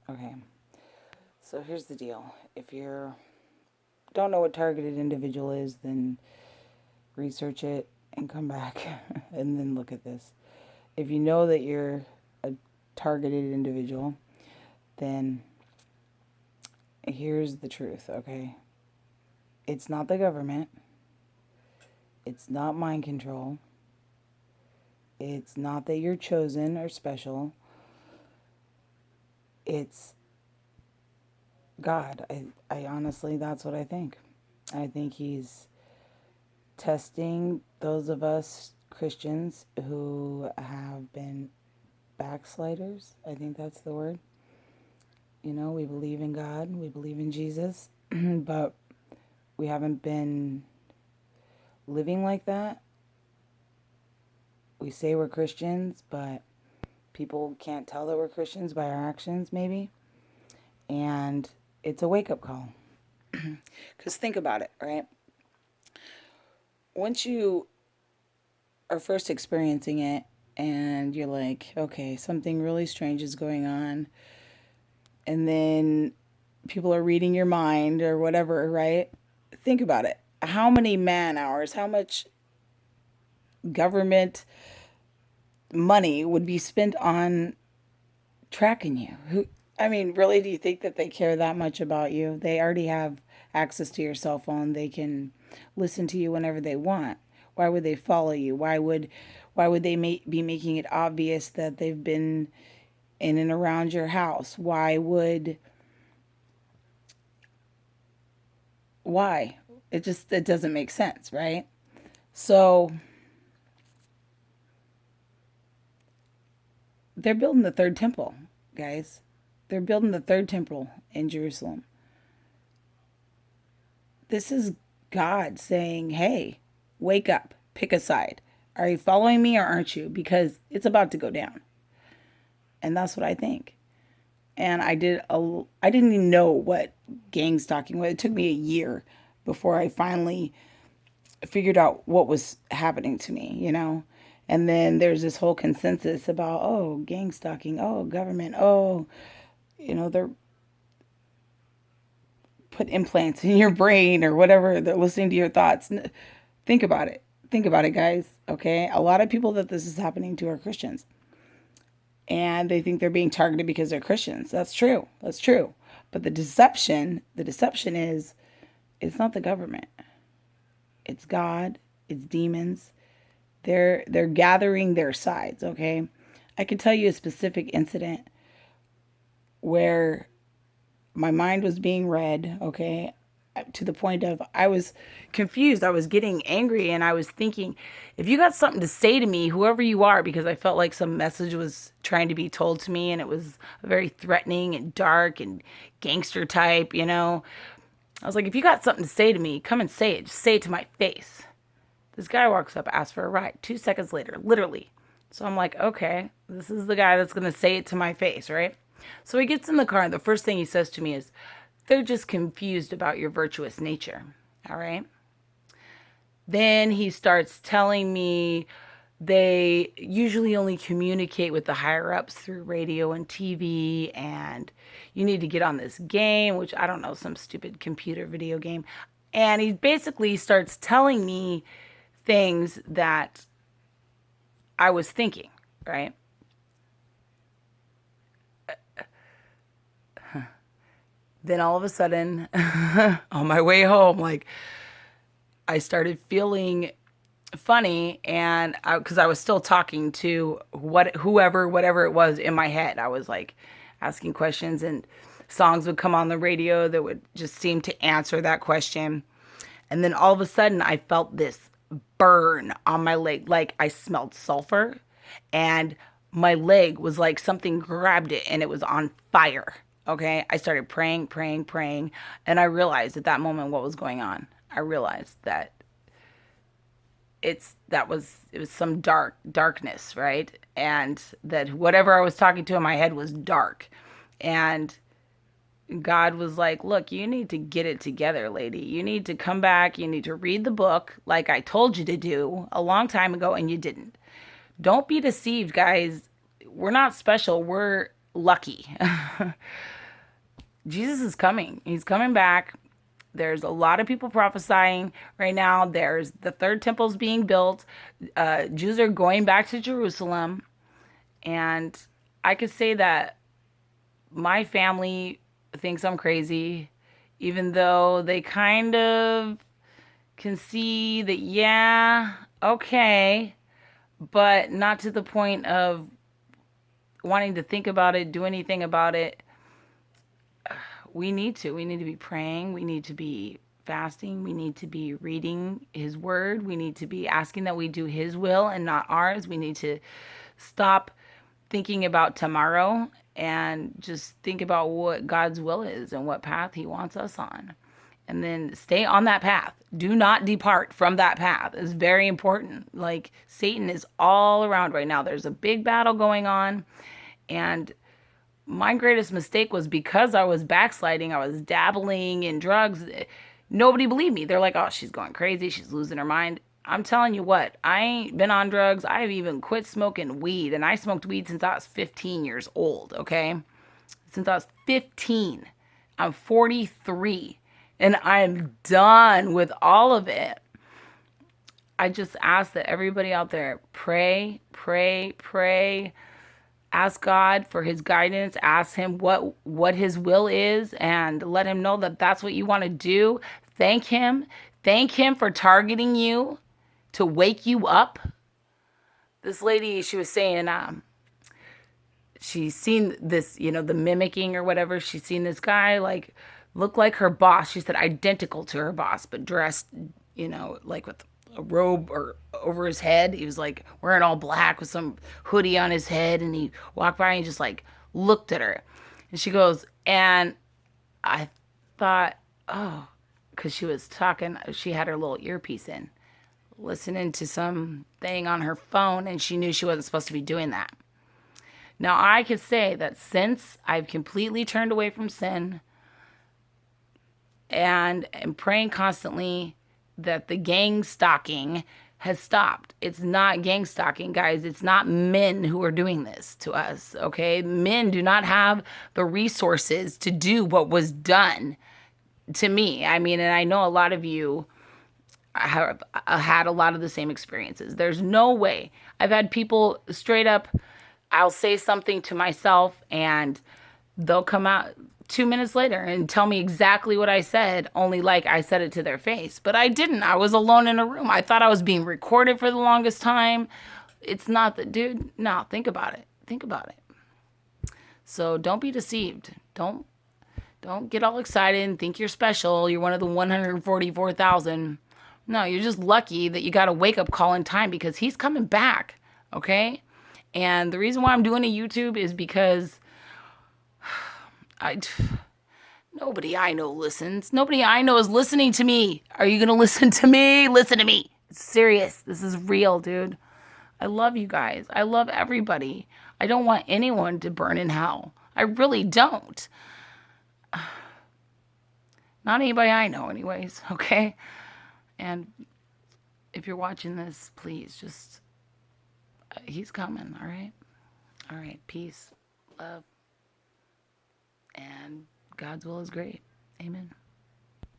Okay. So here's the deal. If you don't know what targeted individual is, then research it and come back and then look at this. If you know that you're a targeted individual, then here's the truth, okay? It's not the government. It's not mind control. It's not that you're chosen or special. It's God. I honestly, that's what I think. I think He's testing those of us Christians who have been backsliders. I think that's the word. You know, we believe in God, we believe in Jesus, but we haven't been living like that. We say we're Christians, but people can't tell that we're Christians by our actions, maybe. And it's a wake up call. Because think about it, right? Once you are first experiencing it and you're like, okay, something really strange is going on, and then people are reading your mind or whatever, right? Think about it. How many man hours, how much government money would be spent on tracking you? I mean, really, do you think that they care that much about you? They already have access to your cell phone. They can listen to you whenever they want. Why would they follow you? Why would they be making it obvious that they've been in and around your house? Why? It doesn't make sense, right? So they're building the third temple, guys. They're building the third temple in Jerusalem. This is God saying, hey, wake up, pick a side. Are you following me or aren't you? Because it's about to go down. And that's what I think. And I didn't even know what gang stalking was. It took me a year before I finally figured out what was happening to me, you know? And then there's this whole consensus about, oh, gang stalking, oh, government, oh, they're put implants in your brain or whatever. They're listening to your thoughts. Think about it. Think about it, guys. Okay. A lot of people that this is happening to are Christians. And they think they're being targeted because they're Christians. That's true. That's true. But the deception is it's not the government. It's God. It's demons. They're gathering their sides, okay? I can tell you a specific incident where my mind was being read, okay, to the point of I was confused. I was getting angry and I was thinking, if you got something to say to me, whoever you are, because I felt like some message was trying to be told to me and it was very threatening and dark and gangster type, you know. I was like, if you got something to say to me, come and say it. Just say it to my face. This guy walks up, asks for a ride. 2 seconds later, literally. So I'm like, okay, this is the guy that's going to say it to my face, right? So he gets in the car, and the first thing he says to me is, they're just confused about your virtuous nature. All right. Then he starts telling me they usually only communicate with the higher ups through radio and TV, and you need to get on this game, which I don't know, some stupid computer video game. And he basically starts telling me things that I was thinking, right? Then all of a sudden, on my way home, like I started feeling funny, and because I was still talking to whatever it was in my head, I was like asking questions, and songs would come on the radio that would just seem to answer that question. And then all of a sudden, I felt this burn on my leg, like I smelled sulfur, and my leg was like something grabbed it and it was on fire. Okay. I started praying, praying, praying. And I realized at that moment what was going on. I realized that it was some darkness, right? And that whatever I was talking to in my head was dark. And God was like, look, you need to get it together, lady. You need to come back. You need to read the book like I told you to do a long time ago, and you didn't. Don't be deceived, guys. We're not special. We're lucky. Jesus is coming. He's coming back. There's a lot of people prophesying right now. There's the third temple's being built. Jews are going back to Jerusalem. And I could say that my family thinks I'm crazy, even though they kind of can see that, yeah, okay, but not to the point of wanting to think about it, do anything about it. We need to. We need to be praying. We need to be fasting. We need to be reading His Word. We need to be asking that we do His will and not ours. We need to stop thinking about tomorrow and just think about what God's will is and what path He wants us on. And then stay on that path. Do not depart from that path. It's very important. Like, Satan is all around right now. There's a big battle going on. And my greatest mistake was because I was backsliding. I was dabbling in drugs. Nobody believed me. They're like, oh, she's going crazy. She's losing her mind. I'm telling you what, I ain't been on drugs. I've even quit smoking weed. And I smoked weed since I was 15 years old, okay? Since I was 15. I'm 43. And I'm done with all of it. I just ask that everybody out there pray, pray, pray. Ask God for His guidance. Ask Him what His will is, and let Him know that that's what you want to do. Thank Him. Thank Him for targeting you to wake you up. This lady, she was saying, she's seen this, the mimicking or whatever. She's seen this guy like look like her boss. She said identical to her boss, but dressed, like with a robe or over his head. He was like wearing all black with some hoodie on his head, and he walked by and just like looked at her. And she goes, and I thought, oh, because she was talking, she had her little earpiece in, listening to some thing on her phone, and she knew she wasn't supposed to be doing that. Now, I could say that since I've completely turned away from sin and am praying constantly, that the gang stalking has stopped. It's not gang stalking, guys. It's not men who are doing this to us, okay? Men do not have the resources to do what was done to me. I mean, and I know a lot of you have had a lot of the same experiences. There's no way. I've had people straight up, I'll say something to myself and they'll come out 2 minutes later and tell me exactly what I said, only like I said it to their face. But I didn't. I was alone in a room. I thought I was being recorded for the longest time. It's not that, dude. No, think about it. Think about it. So don't be deceived. Don't get all excited and think you're special. You're one of the 144,000. No, you're just lucky that you got a wake-up call in time because He's coming back, okay? And the reason why I'm doing a YouTube is because nobody I know listens. Nobody I know is listening to me. Are you going to listen to me? Listen to me. It's serious. This is real, dude. I love you guys. I love everybody. I don't want anyone to burn in hell. I really don't. Not anybody I know anyways, okay? And if you're watching this, please just, He's coming, all right? All right, peace, love, and God's will is great. Amen.